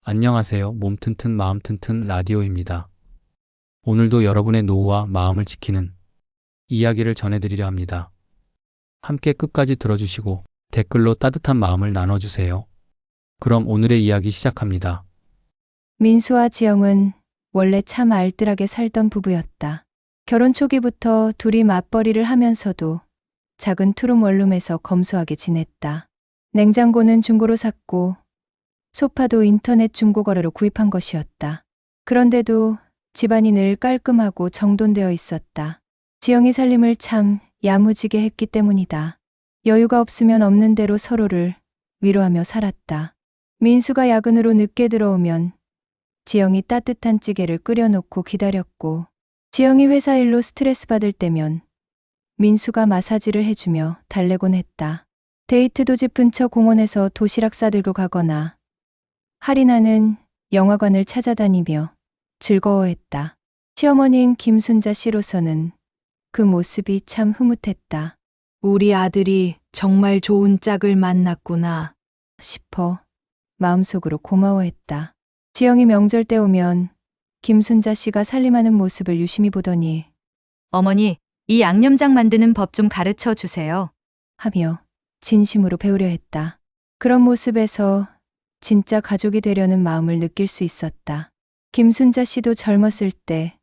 안녕하세요. 몸 튼튼 마음 튼튼 라디오입니다. 오늘도 여러분의 노후와 마음을 지키는 이야기를 전해드리려 합니다. 함께 끝까지 들어주시고 댓글로 따뜻한 마음을 나눠주세요. 그럼 오늘의 이야기 시작합니다. 민수와 지영은 원래 참 알뜰하게 살던 부부였다. 결혼 초기부터 둘이 맞벌이를 하면서도 작은 투룸 원룸에서 검소하게 지냈다. 냉장고는 중고로 샀고 소파도 인터넷 중고거래로 구입한 것이었다. 그런데도 집안이 늘 깔끔하고 정돈되어 있었다. 지영이 살림을 참 야무지게 했기 때문이다. 여유가 없으면 없는 대로 서로를 위로하며 살았다. 민수가 야근으로 늦게 들어오면 지영이 따뜻한 찌개를 끓여놓고 기다렸고, 지영이 회사 일로 스트레스 받을 때면 민수가 마사지를 해주며 달래곤 했다. 데이트도 집 근처 공원에서 도시락 싸들고 가거나 할인하는 영화관을 찾아다니며 즐거워했다. 시어머니인 김순자 씨로서는 그 모습이 참 흐뭇했다 우리 아들이 정말 좋은 짝을 만났구나. 싶어 마음속으로 고마워했다. 지영이 명절 때 오면 김순자 씨가 살림하는 모습을 유심히 보더니 어머니, 이 양념장 만드는 법 좀 가르쳐 주세요. 하며 진심으로 배우려 했다. 그런 모습에서 진짜 가족이 되려는 마음을 느낄 수 있었다. 김순자 씨도 젊었을 때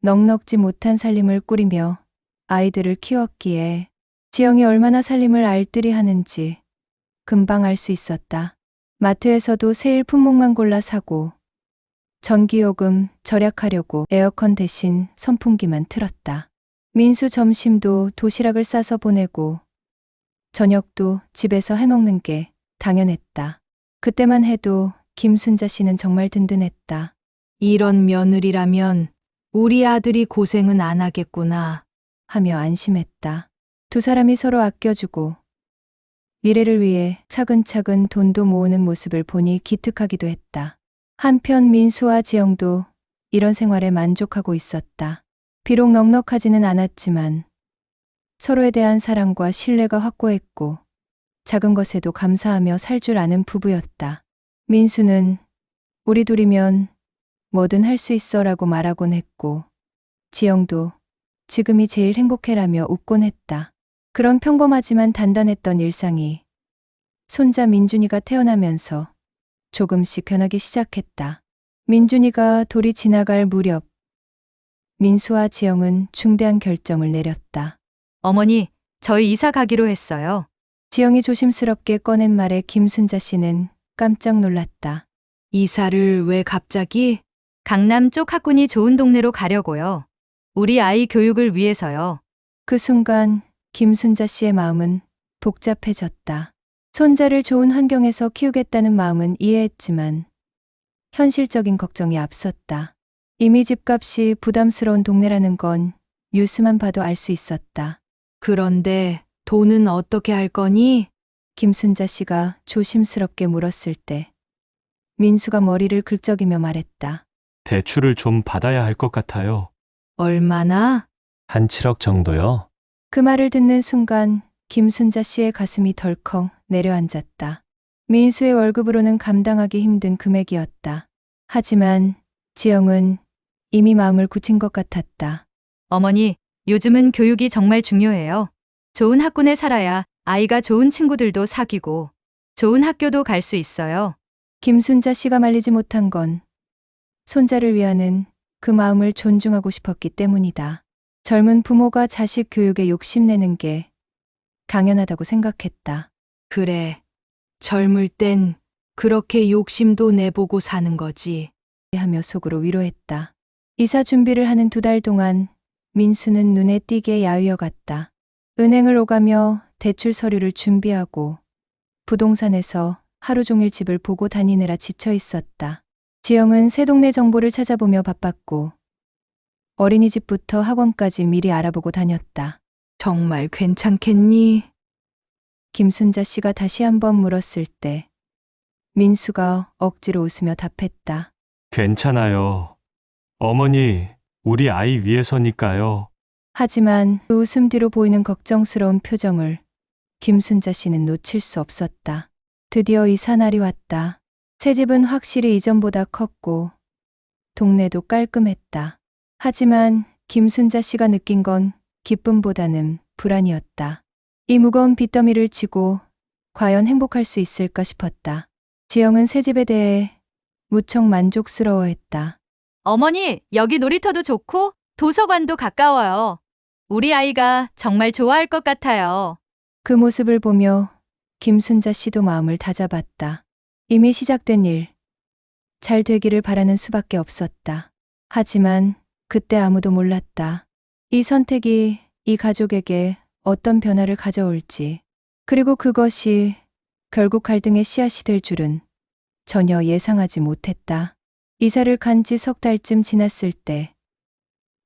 넉넉지 못한 살림을 꾸리며 아이들을 키웠기에 지영이 얼마나 살림을 알뜰히 하는지 금방 알 수 있었다. 마트에서도 세일 품목만 골라 사고 전기요금 절약하려고 에어컨 대신 선풍기만 틀었다. 민수 점심도 도시락을 싸서 보내고 저녁도 집에서 해먹는 게 당연했다. 그때만 해도 김순자 씨는 정말 든든했다. 이런 며느리라면 우리 아들이 고생은 안 하겠구나. 하며 안심했다. 두 사람이 서로 아껴주고 미래를 위해 차근차근 돈도 모으는 모습을 보니 기특하기도 했다. 한편 민수와 지영도 이런 생활에 만족하고 있었다. 비록 넉넉하지는 않았지만 서로에 대한 사랑과 신뢰가 확고했고 작은 것에도 감사하며 살 줄 아는 부부였다. 민수는 우리 둘이면 뭐든 할 수 있어라고 말하곤 했고 지영도 지금이 제일 행복해라며 웃곤 했다. 그런 평범하지만 단단했던 일상이 손자 민준이가 태어나면서 조금씩 변하기 시작했다. 민준이가 돌이 지나갈 무렵 민수와 지영은 중대한 결정을 내렸다. 어머니, 저희 이사 가기로 했어요. 지영이 조심스럽게 꺼낸 말에 김순자 씨는 깜짝 놀랐다. 이사를 왜 갑자기? 강남 쪽 학군이 좋은 동네로 가려고요. 우리 아이 교육을 위해서요. 그 순간 김순자 씨의 마음은 복잡해졌다. 손자를 좋은 환경에서 키우겠다는 마음은 이해했지만 현실적인 걱정이 앞섰다. 이미 집값이 부담스러운 동네라는 건 뉴스만 봐도 알 수 있었다. 그런데 돈은 어떻게 할 거니? 김순자 씨가 조심스럽게 물었을 때 민수가 머리를 긁적이며 말했다. 대출을 좀 받아야 할 것 같아요. 얼마나? 한 7억 정도요? 그 말을 듣는 순간 김순자 씨의 가슴이 덜컥 내려앉았다. 민수의 월급으로는 감당하기 힘든 금액이었다. 하지만 지영은 이미 마음을 굳힌 것 같았다. 어머니, 요즘은 교육이 정말 중요해요. 좋은 학군에 살아야 아이가 좋은 친구들도 사귀고 좋은 학교도 갈 수 있어요. 김순자 씨가 말리지 못한 건 손자를 위하는 그 마음을 존중하고 싶었기 때문이다. 젊은 부모가 자식 교육에 욕심내는 게 당연하다고 생각했다. 그래. 젊을 땐 그렇게 욕심도 내보고 사는 거지. 하며 속으로 위로했다. 이사 준비를 하는 2달 동안 민수는 눈에 띄게 야유어갔다. 은행을 오가며 대출 서류를 준비하고 부동산에서 하루 종일 집을 보고 다니느라 지쳐 있었다. 지영은 새 동네 정보를 찾아보며 바빴고 어린이집부터 학원까지 미리 알아보고 다녔다. 정말 괜찮겠니? 김순자 씨가 다시 한번 물었을 때 민수가 억지로 웃으며 답했다. 괜찮아요. 어머니, 우리 아이 위해서니까요. 하지만 그 웃음 뒤로 보이는 걱정스러운 표정을 김순자 씨는 놓칠 수 없었다. 드디어 이사 날이 왔다. 새 집은 확실히 이전보다 컸고 동네도 깔끔했다. 하지만 김순자 씨가 느낀 건 기쁨보다는 불안이었다. 이 무거운 빚더미를 지고 과연 행복할 수 있을까 싶었다. 지영은 새 집에 대해 무척 만족스러워했다. 어머니, 여기 놀이터도 좋고 도서관도 가까워요. 우리 아이가 정말 좋아할 것 같아요. 그 모습을 보며 김순자 씨도 마음을 다잡았다. 이미 시작된 일, 잘 되기를 바라는 수밖에 없었다. 하지만 그때 아무도 몰랐다. 이 선택이 이 가족에게 어떤 변화를 가져올지, 그리고 그것이 결국 갈등의 씨앗이 될 줄은 전혀 예상하지 못했다. 이사를 간 지 석 달쯤 지났을 때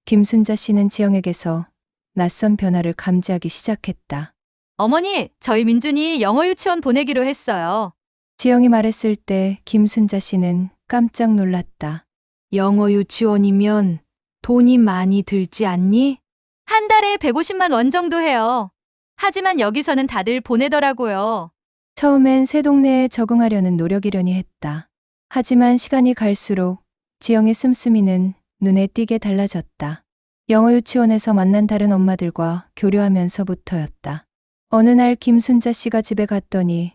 김순자 씨는 지영에게서 낯선 변화를 감지하기 시작했다. 어머니, 저희 민준이 영어 유치원 보내기로 했어요. 지영이 말했을 때 김순자 씨는 깜짝 놀랐다. 영어 유치원이면 돈이 많이 들지 않니? 한 달에 150만 원 정도 해요. 하지만 여기서는 다들 보내더라고요. 처음엔 새 동네에 적응하려는 노력이려니 했다. 하지만 시간이 갈수록 지영의 씀씀이는 눈에 띄게 달라졌다. 영어 유치원에서 만난 다른 엄마들과 교류하면서부터였다. 어느 날 김순자 씨가 집에 갔더니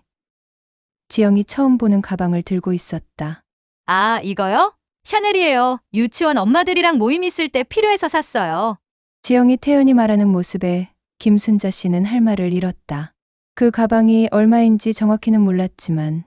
지영이 처음 보는 가방을 들고 있었다. 아, 이거요? 샤넬이에요. 유치원 엄마들이랑 모임 있을 때 필요해서 샀어요. 지영이 태연히 말하는 모습에 김순자 씨는 할 말을 잃었다. 그 가방이 얼마인지 정확히는 몰랐지만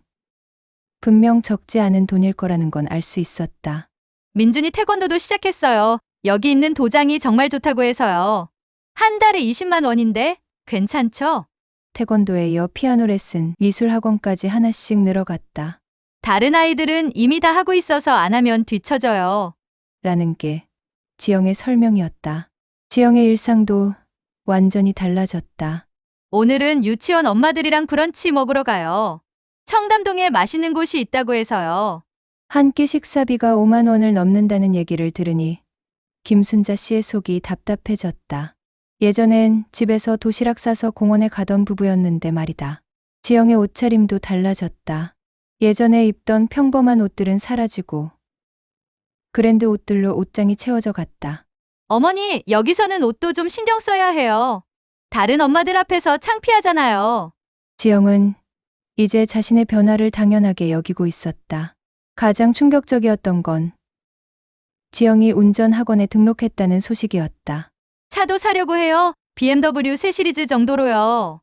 분명 적지 않은 돈일 거라는 건 알 수 있었다. 민준이 태권도도 시작했어요. 여기 있는 도장이 정말 좋다고 해서요. 한 달에 20만 원인데 괜찮죠? 태권도에 이어 피아노 레슨, 미술 학원까지 하나씩 늘어갔다. 다른 아이들은 이미 다 하고 있어서 안 하면 뒤처져요. 라는 게 지영의 설명이었다. 지영의 일상도 완전히 달라졌다. 오늘은 유치원 엄마들이랑 브런치 먹으러 가요. 청담동에 맛있는 곳이 있다고 해서요. 한 끼 식사비가 5만 원을 넘는다는 얘기를 들으니 김순자 씨의 속이 답답해졌다. 예전엔 집에서 도시락 싸서 공원에 가던 부부였는데 말이다. 지영의 옷차림도 달라졌다. 예전에 입던 평범한 옷들은 사라지고 브랜드 옷들로 옷장이 채워져 갔다. 어머니, 여기서는 옷도 좀 신경 써야 해요. 다른 엄마들 앞에서 창피하잖아요. 지영은 이제 자신의 변화를 당연하게 여기고 있었다. 가장 충격적이었던 건 지영이 운전 학원에 등록했다는 소식이었다. 차도 사려고 해요. BMW 새 시리즈 정도로요.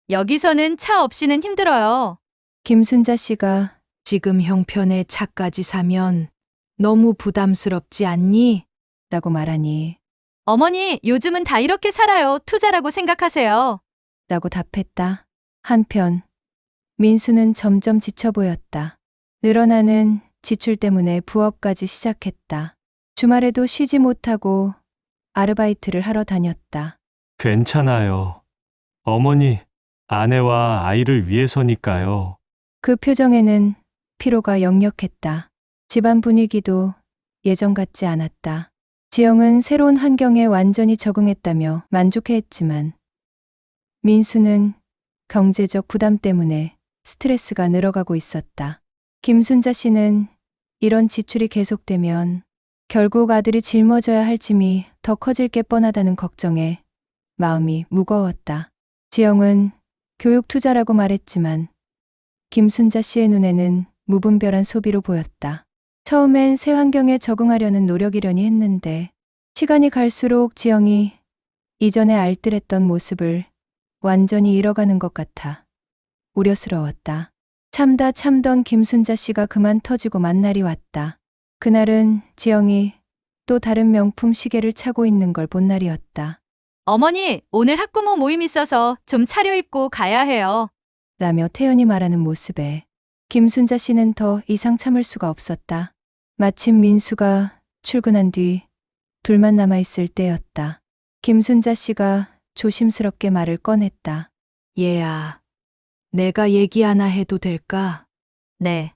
여기서는 차 없이는 힘들어요. 김순자 씨가 지금 형편에 차까지 사면 너무 부담스럽지 않니? 라고 말하니 어머니, 요즘은 다 이렇게 살아요. 투자라고 생각하세요. 라고 답했다. 한편 민수는 점점 지쳐 보였다. 늘어나는 지출 때문에 부업까지 시작했다. 주말에도 쉬지 못하고 아르바이트를 하러 다녔다. 괜찮아요. 어머니, 아내와 아이를 위해서니까요. 그 표정에는 피로가 역력했다. 집안 분위기도 예전 같지 않았다. 지영은 새로운 환경에 완전히 적응했다며 만족해했지만 민수는 경제적 부담 때문에 스트레스가 늘어가고 있었다. 김순자 씨는 이런 지출이 계속되면 결국 아들이 짊어져야 할 짐이 더 커질 게 뻔하다는 걱정에 마음이 무거웠다. 지영은 교육 투자라고 말했지만 김순자 씨의 눈에는 무분별한 소비로 보였다. 처음엔 새 환경에 적응하려는 노력이려니 했는데 시간이 갈수록 지영이 이전에 알뜰했던 모습을 완전히 잃어가는 것 같아 우려스러웠다. 참던 김순자 씨가 그만 터지고 만 날이 왔다. 그날은 지영이 또 다른 명품 시계를 차고 있는 걸 본 날이었다. 어머니, 오늘 학부모 모임 있어서 좀 차려입고 가야 해요. 라며 태연이 말하는 모습에 김순자 씨는 더 이상 참을 수가 없었다. 마침 민수가 출근한 뒤 둘만 남아있을 때였다. 김순자 씨가 조심스럽게 말을 꺼냈다. 얘야, 내가 얘기 하나 해도 될까? 네.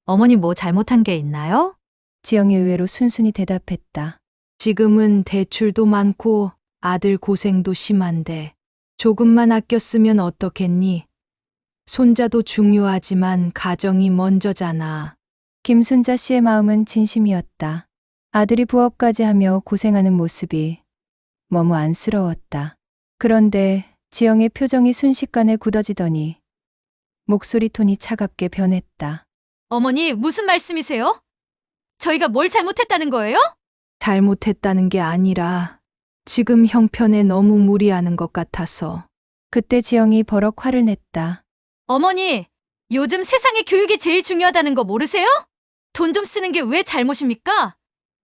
어머니 뭐 잘못한 게 있나요? 지영이 의외로 순순히 대답했다. 지금은 대출도 많고 아들 고생도 심한데 조금만 아꼈으면 어떻겠니? 손자도 중요하지만 가정이 먼저잖아. 김순자 씨의 마음은 진심이었다. 아들이 부업까지 하며 고생하는 모습이 너무 안쓰러웠다. 그런데 지영의 표정이 순식간에 굳어지더니 목소리 톤이 차갑게 변했다. 어머니, 무슨 말씀이세요? 저희가 뭘 잘못했다는 거예요? 잘못했다는 게 아니라 지금 형편에 너무 무리하는 것 같아서. 그때 지영이 버럭 화를 냈다. 어머니, 요즘 세상에 교육이 제일 중요하다는 거 모르세요? 돈 좀 쓰는 게 왜 잘못입니까?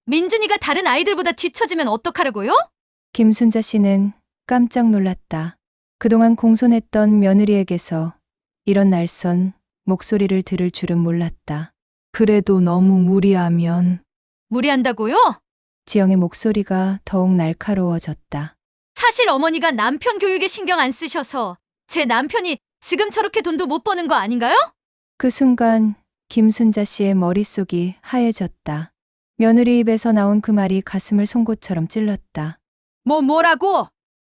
민준이가 다른 아이들보다 뒤처지면 어떡하라고요? 김순자 씨는 깜짝 놀랐다. 그동안 공손했던 며느리에게서 이런 날선 목소리를 들을 줄은 몰랐다. 그래도 너무 무리하면 무리한다고요? 지영의 목소리가 더욱 날카로워졌다. 사실 어머니가 남편 교육에 신경 안 쓰셔서 제 남편이 지금 저렇게 돈도 못 버는 거 아닌가요? 그 순간 김순자 씨의 머릿속이 하얘졌다. 며느리 입에서 나온 그 말이 가슴을 송곳처럼 찔렀다. 뭐라고?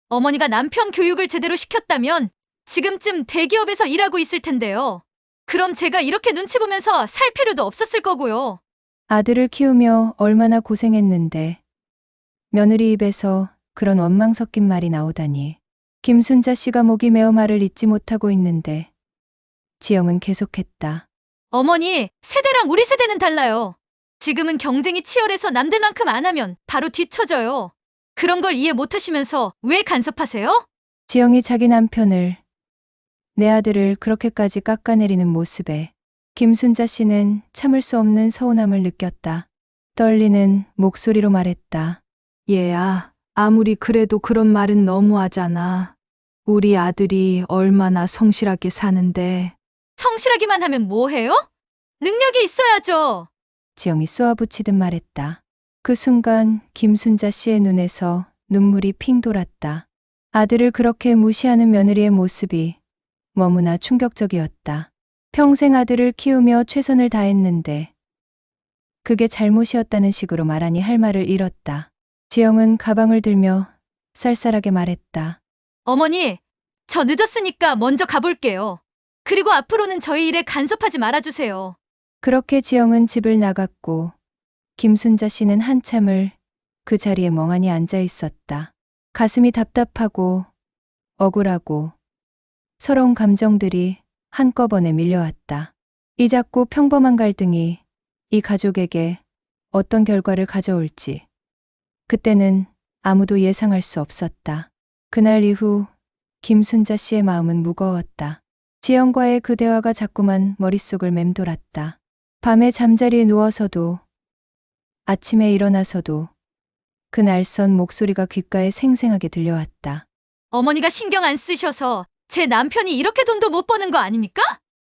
어머니가 남편 교육을 제대로 시켰다면 지금쯤 대기업에서 일하고 있을 텐데요. 그럼 제가 이렇게 눈치 보면서 살 필요도 없었을 거고요. 아들을 키우며 얼마나 고생했는데 며느리 입에서 그런 원망 섞인 말이 나오다니. 김순자 씨가 목이 메어 말을 잇지 못하고 있는데 지영은 계속했다. 어머니, 세대랑 우리 세대는 달라요. 지금은 경쟁이 치열해서 남들만큼 안 하면 바로 뒤처져요. 그런 걸 이해 못 하시면서 왜 간섭하세요? 지영이 자기 남편을, 내 아들을 그렇게까지 깎아내리는 모습에 김순자 씨는 참을 수 없는 서운함을 느꼈다. 떨리는 목소리로 말했다. 얘야, 아무리 그래도 그런 말은 너무하잖아. 우리 아들이 얼마나 성실하게 사는데. 성실하기만 하면 뭐해요? 능력이 있어야죠. 지영이 쏘아붙이듯 말했다. 그 순간 김순자 씨의 눈에서 눈물이 핑 돌았다. 아들을 그렇게 무시하는 며느리의 모습이 너무나 충격적이었다. 평생 아들을 키우며 최선을 다했는데 그게 잘못이었다는 식으로 말하니 할 말을 잃었다. 지영은 가방을 들며 쌀쌀하게 말했다. 어머니, 저 늦었으니까 먼저 가볼게요. 그리고 앞으로는 저희 일에 간섭하지 말아주세요. 그렇게 지영은 집을 나갔고 김순자 씨는 한참을 그 자리에 멍하니 앉아 있었다. 가슴이 답답하고 억울하고 서러운 감정들이 한꺼번에 밀려왔다. 이 작고 평범한 갈등이 이 가족에게 어떤 결과를 가져올지 그때는 아무도 예상할 수 없었다. 그날 이후 김순자 씨의 마음은 무거웠다. 지영과의 그 대화가 자꾸만 머릿속을 맴돌았다. 밤에 잠자리에 누워서도 아침에 일어나서도 그 날선 목소리가 귓가에 생생하게 들려왔다. 어머니가 신경 안 쓰셔서 제 남편이 이렇게 돈도 못 버는 거 아닙니까?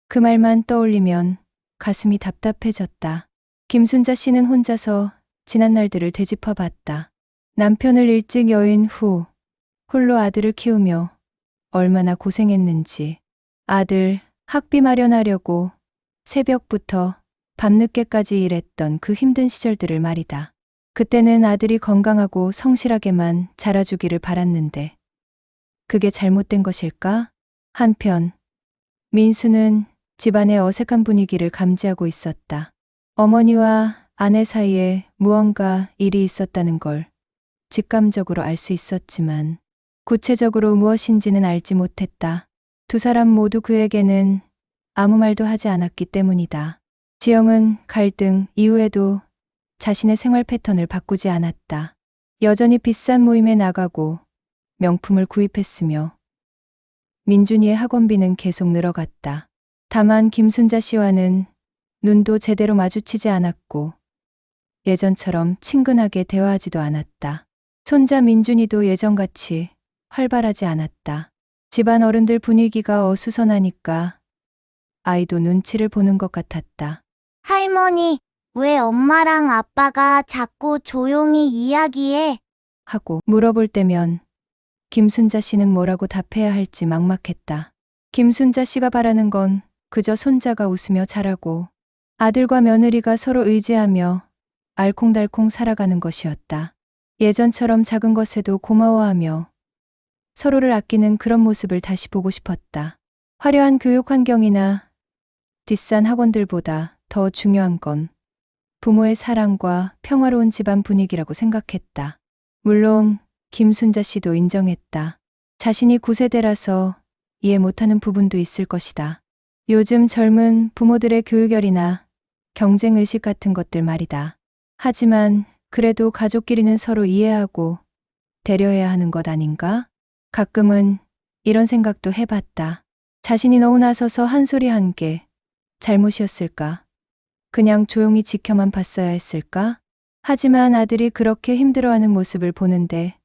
그 말만 떠올리면 가슴이 답답해졌다. 김순자 씨는 혼자서 지난 날들을 되짚어 봤다. 남편을 일찍 여인 후 홀로 아들을 키우며 얼마나 고생했는지. 아들 학비 마련하려고 새벽부터 밤늦게까지 일했던 그 힘든 시절들을 말이다. 그때는 아들이 건강하고 성실하게만 자라주기를 바랐는데 그게 잘못된 것일까? 한편 민수는 집안의 어색한 분위기를 감지하고 있었다. 어머니와 아내 사이에 무언가 일이 있었다는 걸 직감적으로 알 수 있었지만 구체적으로 무엇인지는 알지 못했다. 두 사람 모두 그에게는 아무 말도 하지 않았기 때문이다. 지영은 갈등 이후에도 자신의 생활 패턴을 바꾸지 않았다. 여전히 비싼 모임에 나가고 명품을 구입했으며 민준이의 학원비는 계속 늘어갔다. 다만 김순자 씨와는 눈도 제대로 마주치지 않았고 예전처럼 친근하게 대화하지도 않았다. 손자 민준이도 예전같이 활발하지 않았다. 집안 어른들 분위기가 어수선하니까 아이도 눈치를 보는 것 같았다. 할머니, 왜 엄마랑 아빠가 자꾸 조용히 이야기해? 하고 물어볼 때면 김순자 씨는 뭐라고 답해야 할지 막막했다. 김순자 씨가 바라는 건 그저 손자가 웃으며 자라고 아들과 며느리가 서로 의지하며 알콩달콩 살아가는 것이었다. 예전처럼 작은 것에도 고마워하며 서로를 아끼는 그런 모습을 다시 보고 싶었다. 화려한 교육 환경이나 비싼 학원들보다 더 중요한 건 부모의 사랑과 평화로운 집안 분위기라고 생각했다. 물론 김순자 씨도 인정했다. 자신이 9세대라서 이해 못하는 부분도 있을 것이다. 요즘 젊은 부모들의 교육열이나 경쟁의식 같은 것들 말이다. 하지만 그래도 가족끼리는 서로 이해하고 배려해야 하는 것 아닌가? 가끔은 이런 생각도 해봤다. 자신이 너무 나서서 한 소리 한 게 잘못이었을까? 그냥 조용히 지켜만 봤어야 했을까? 하지만 아들이 그렇게 힘들어하는 모습을 보는데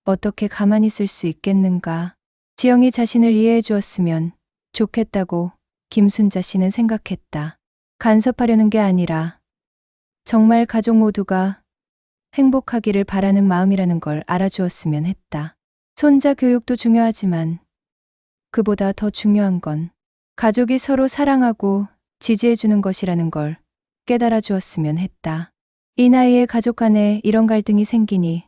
어떻게 가만히 있을 수 있겠는가? 지영이 자신을 이해해 주었으면 좋겠다고 김순자 씨는 생각했다. 간섭하려는 게 아니라 정말 가족 모두가 행복하기를 바라는 마음이라는 걸 알아주었으면 했다. 손자 교육도 중요하지만 그보다 더 중요한 건 가족이 서로 사랑하고 지지해 주는 것이라는 걸 깨달아 주었으면 했다. 이 나이에 가족 간에 이런 갈등이 생기니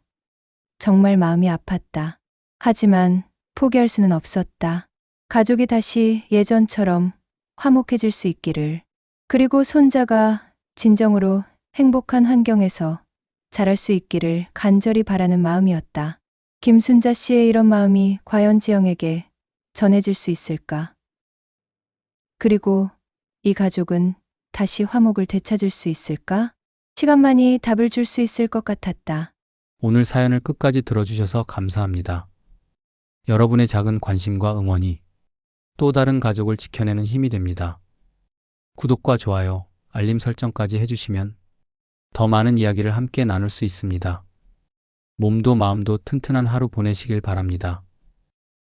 정말 마음이 아팠다. 하지만 포기할 수는 없었다. 가족이 다시 예전처럼 화목해질 수 있기를, 그리고 손자가 진정으로 행복한 환경에서 자랄 수 있기를 간절히 바라는 마음이었다. 김순자 씨의 이런 마음이 과연 지영에게 전해질 수 있을까? 그리고 이 가족은 다시 화목을 되찾을 수 있을까? 시간만이 답을 줄 수 있을 것 같았다. 오늘 사연을 끝까지 들어주셔서 감사합니다. 여러분의 작은 관심과 응원이 또 다른 가족을 지켜내는 힘이 됩니다. 구독과 좋아요, 알림 설정까지 해주시면 더 많은 이야기를 함께 나눌 수 있습니다. 몸도 마음도 튼튼한 하루 보내시길 바랍니다.